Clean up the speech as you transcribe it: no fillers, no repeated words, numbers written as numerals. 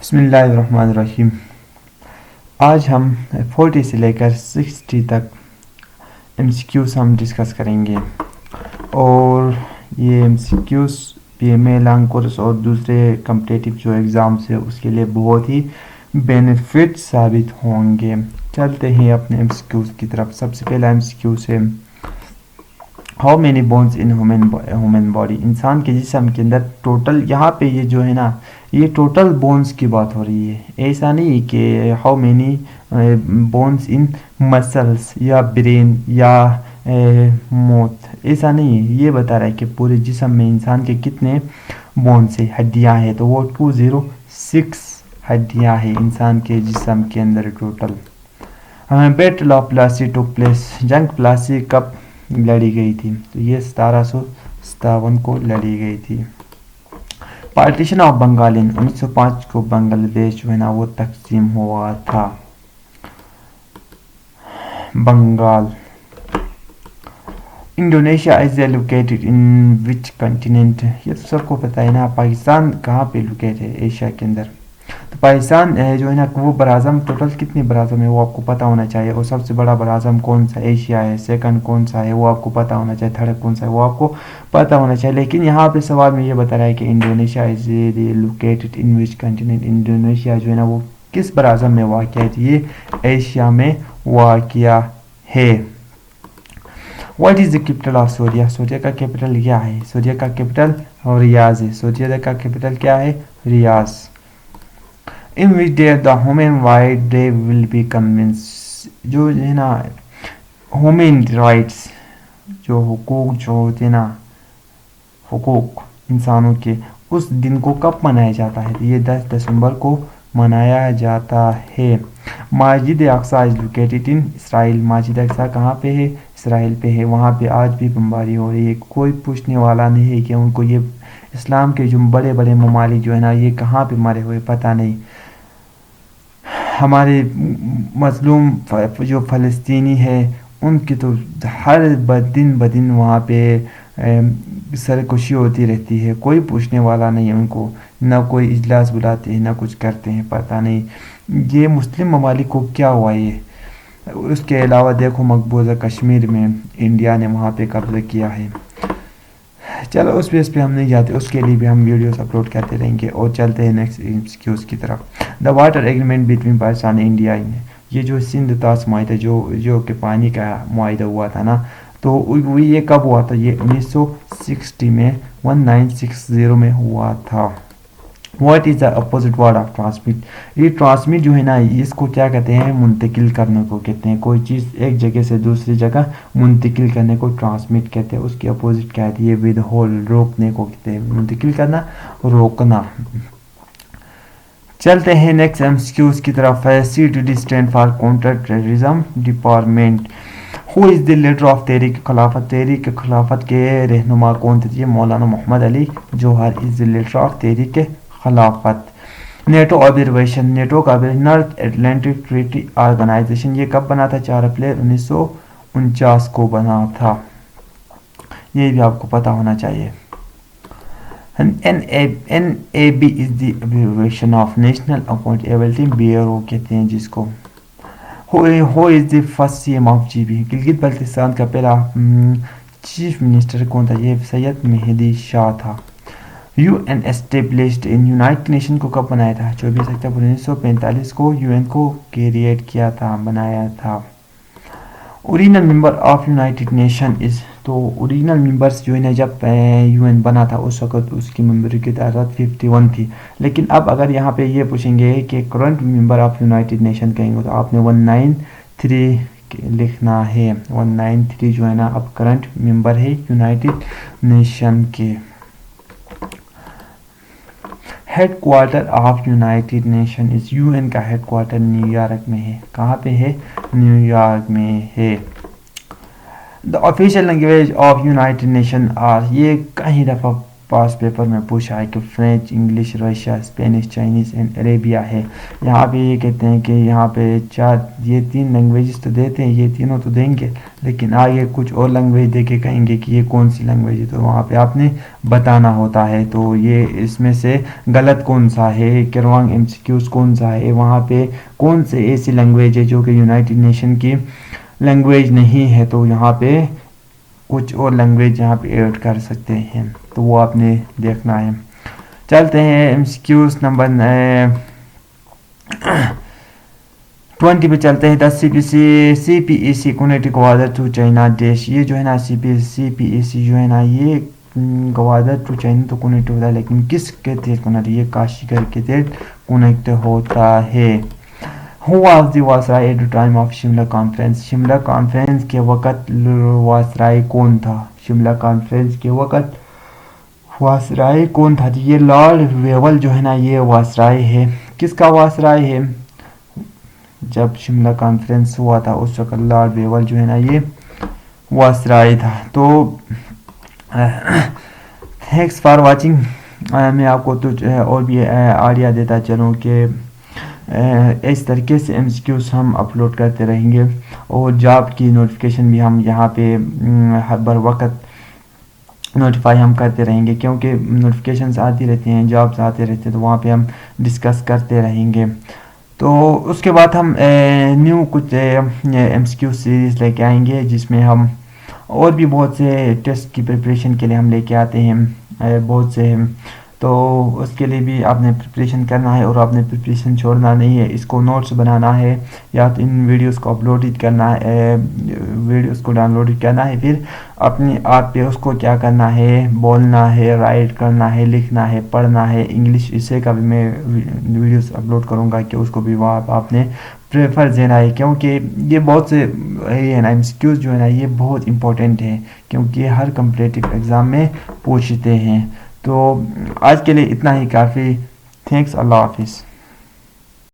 بسم اللہ الرحمن الرحیم۔ آج ہم 40 سے لے کر 60 تک ایم سی کیوز ہم ڈسکس کریں گے، اور یہ M C Qs P M A long course اور دوسرے کمپٹیٹیو جو ایگزامس ہیں اس کے لیے بہت ہی بینیفٹ ثابت ہوں گے۔ چلتے ہیں اپنے ایم سی کیوز کی طرف۔ سب سے پہلا ایم سی کیوز ہے how many bones in human body. انسان کے جسم کے اندر ٹوٹل، یہاں پہ یہ جو ہے نا، یہ ٹوٹل بونس کی بات ہو رہی ہے، ایسا نہیں کہ how many bones in muscles یا برین یا موت، ایسا نہیں ہے۔ یہ بتا رہا ہے کہ پورے جسم میں انسان کے کتنے بونس ہیں، ہڈیاں ہیں، تو وہ 206 ہڈیاں ہیں انسان کے جسم کے اندر total. Battle of Plassey took place, جنگ پلاسی کب لڑی گئی تھی؟ تو یہ 1757 کو لڑی گئی تھی۔ پارٹیشن آف بنگال ان 1905 کو بنگلہ دیش جو ہے نا وہ تقسیم ہوا تھا۔ Bengal. Indonesia is located in which continent? یہ تو سب کو پتہ ہے نا، پاکستان کہاں پہ لوکیٹ ہے ایشیا کے اندر؟ تو پاکستان جو ہے نا وہ براعظم ٹوٹل کتنے براعظم ہے وہ آپ کو پتہ ہونا چاہیے، اور سب سے بڑا براعظم کون سا ایشیا ہے، سیکنڈ کون سا ہے وہ آپ کو پتہ ہونا چاہیے، تھرڈ کون سا ہے وہ آپ کو پتہ ہونا چاہیے۔ لیکن یہاں پہ سوال میں یہ بتا رہا ہے کہ Indonesia is located in which continent, Indonesia جو ہے نا وہ کس براعظم میں واقع ہے؟ یہ ایشیا میں واقع ہے۔ What is the capital of Syria? Syria کا کیپٹل کیا ہے؟ سوریا کا کیپٹل ریاض ہے۔ سوریا کا کیپٹل کیا ہے؟ Riyadh. In which day the human right day will be convince? جو ہے نا ہیومن رائٹس، جو حقوق جو ہوتے ہیں نا، حقوق انسانوں کے، اس دن کو کب منایا جاتا ہے؟ یہ 10 دسمبر کو منایا جاتا ہے۔ مسجد اقصی از لوکیٹڈ ان اسرائیل؟ مسجد اقصی کہاں پہ ہے؟ اسرائیل پہ ہے۔ وہاں پہ آج بھی بمباری ہو رہی ہے، کوئی پوچھنے والا نہیں ہے کہ ان کو یہ اسلام کے جو بڑے بڑے ممالک جو ہے نا یہ کہاں پہ مرے ہوئے پتہ نہیں۔ ہمارے مظلوم جو فلسطینی ہے ان کی تو ہر دن بدن وہاں پہ سرکشی ہوتی رہتی ہے، کوئی پوچھنے والا نہیں ہے ان کو، نہ کوئی اجلاس بلاتے ہیں نہ کچھ کرتے ہیں، پتہ نہیں یہ مسلم ممالک کو کیا ہوا یہ۔ اس کے علاوہ دیکھو مقبوضہ کشمیر میں انڈیا نے وہاں پہ قبضہ کیا ہے۔ چلو اس بیس پہ ہم نہیں جاتے، اس کے لیے بھی ہم ویڈیوز اپلوڈ کرتے رہیں گے، اور چلتے ہیں نیکسٹ ایکسکیوز کی طرف۔ The water agreement between Pakistan and India, یہ جو سندھ طاس معاہدہ جو کہ پانی کا معاہدہ ہوا تھا نا، تو یہ کب ہوا تھا؟ یہ 1960 میں 1960 میں ہوا تھا۔ What is the opposite word of transmit? یہ ٹرانسمٹ جو ہے نا اس کو کیا کہتے ہیں؟ منتقل کرنے کو کہتے ہیں، کوئی چیز ایک جگہ سے دوسری جگہ منتقل کرنے کو ٹرانسمٹ کہتے ہیں۔ اس کی اپوزٹ کیا ہے؟ یہ ود ہولڈ، روکنے کو کہتے ہیں، منتقل کرنا، روکنا۔ چلتے ہیں نیکسٹ ایم سی کیوز کی طرف۔ C T D stand for counter terrorism department. Who is the leader of Tehreek Khilafat? تحریک خلافت کے رہنما کون تھے؟ یہ مولانا محمد علی جوہر از دی لیڈر آف تحریک خلافت۔ نیٹو آبزرویشن، نیٹو کا نارتھ اٹلانٹک ٹریٹی آرگنائزیشن، یہ کب بنا تھا؟ 4 اپریل 1949 کو بنا تھا، یہ بھی آپ کو پتہ ہونا چاہیے۔ NAB is the abbreviation of national accountability bureau کہتے ہیں جس کو۔ Who is the first CM of آف GB؟ گلگت بلتستان کا پہلا چیف منسٹر کون تھا؟ یہ سید مہدی شاہ تھا۔ UN established in United nation کو کب بنایا تھا؟ 24 اکتوبر 1945 کو UN کو کریٹ کیا تھا، بنایا تھا۔ Original member of United Nation از؟ تو اوریجنل ممبرس جو ہے نا جب UN بنا تھا اس وقت اس کی ممبر کی تعداد 51 تھی، لیکن اب اگر یہاں پہ یہ پوچھیں گے کہ current member of United nation کہیں گے تو آپ نے 193 لکھنا ہے۔ 193 جو ہے نا اب کرنٹ ممبر ہے یونائٹڈ نیشن کے۔ Head quarter of United Nation is? UN کا ہیڈ کوارٹر نیو یارک میں ہے۔ کہاں پہ ہے؟ نیو یارک میں ہے۔ The official language of United Nation are? یہ کہیں دفعہ پاس پیپر میں پوچھا ہے کہ French, English, Russia, Spanish, Chinese and عربیہ ہے. یہاں پہ یہ کہتے ہیں کہ یہاں پہ یہ 3 لینگویجز تو دیتے ہیں، یہ تینوں تو دیں گے، لیکن آگے کچھ اور لینگویج دے کے کہیں گے کہ یہ کون سی لینگویج ہے، تو وہاں پہ آپ نے بتانا ہوتا ہے. تو یہ اس میں سے غلط کون سا ہے کہ رانگ MCQs کون سا ہے، وہاں پہ کون سے ایسی لینگویج ہے جو کہ یونائٹڈ نیشن کی لینگویج نہیں ہے، تو یہاں پہ کچھ اور لینگویج یہاں پہ ایڈ کر سکتے ہیں، تو وہ آپ نے دیکھنا ہے. چلتے ہیں MCQs نمبر 20 پہ چلتے ہیں. 10 CPEC connect Gwadar to China dash. یہ جو ہے نا CPEC جو ہے نا یہ گوادر ٹو چائنا تو کنیکٹ ہوتا ہے، لیکن کس کے تحت کنیکٹ؟ یہ کاشی گھر کے تحت کنیکٹ ہوتا ہے. Who was the Viceroy at the time of Shimla conference? Shimla conference کے وقت وائسرائے کون تھا؟ شملہ کانفرنس کے وقت وائسرائے کون تھا؟ یہ لارڈ ویول جو ہے نا یہ وائسرائے ہے. کس کا وائسرائے ہے؟ جب شملہ کانفرنس ہوا تھا اس وقت لارڈ ویول جو ہے نا یہ وائسرائے تھا. تو تھینکس فار واچنگ. میں آپ کو تو اور بھی آئیڈیا دیتا چلوں کہ اس طریقے سے MCQs ہم اپلوڈ کرتے رہیں گے، اور جاب کی نوٹیفیکیشن بھی ہم یہاں پہ بر وقت نوٹیفائی ہم کرتے رہیں گے، کیونکہ نوٹیفیکیشنز آتی رہتی ہیں، جابز آتے رہتے ہیں، تو وہاں پہ ہم ڈسکس کرتے رہیں گے. تو اس کے بعد ہم نیو کچھ MCQ سیریز لے کے آئیں گے، جس میں ہم اور بھی بہت سے ٹیسٹ کی پریپریشن کے لیے ہم لے کے آتے ہیں بہت سے. تو اس کے لیے بھی آپ نے پریپریشن کرنا ہے، اور آپ نے پریپریشن چھوڑنا نہیں ہے، اس کو نوٹس بنانا ہے، یا تو ان ویڈیوز کو اپلوڈ کرنا ہے، ویڈیوز کو ڈاؤن لوڈ کرنا ہے، پھر اپنے آپ پہ اس کو کیا کرنا ہے، بولنا ہے، رائٹ کرنا ہے، لکھنا ہے، پڑھنا ہے. انگلش اسے کا بھی میں ویڈیوز اپلوڈ کروں گا کہ اس کو بھی وہاں آپ نے پریفر دینا ہے، کیونکہ یہ بہت سے ہے نا MCQs جو ہے نا یہ بہت امپورٹنٹ ہیں، کیونکہ یہ ہر کمپٹیٹیو ایگزام میں پوچھتے ہیں. تو آج کے لیے اتنا ہی کافی. تھینکس. اللہ حافظ.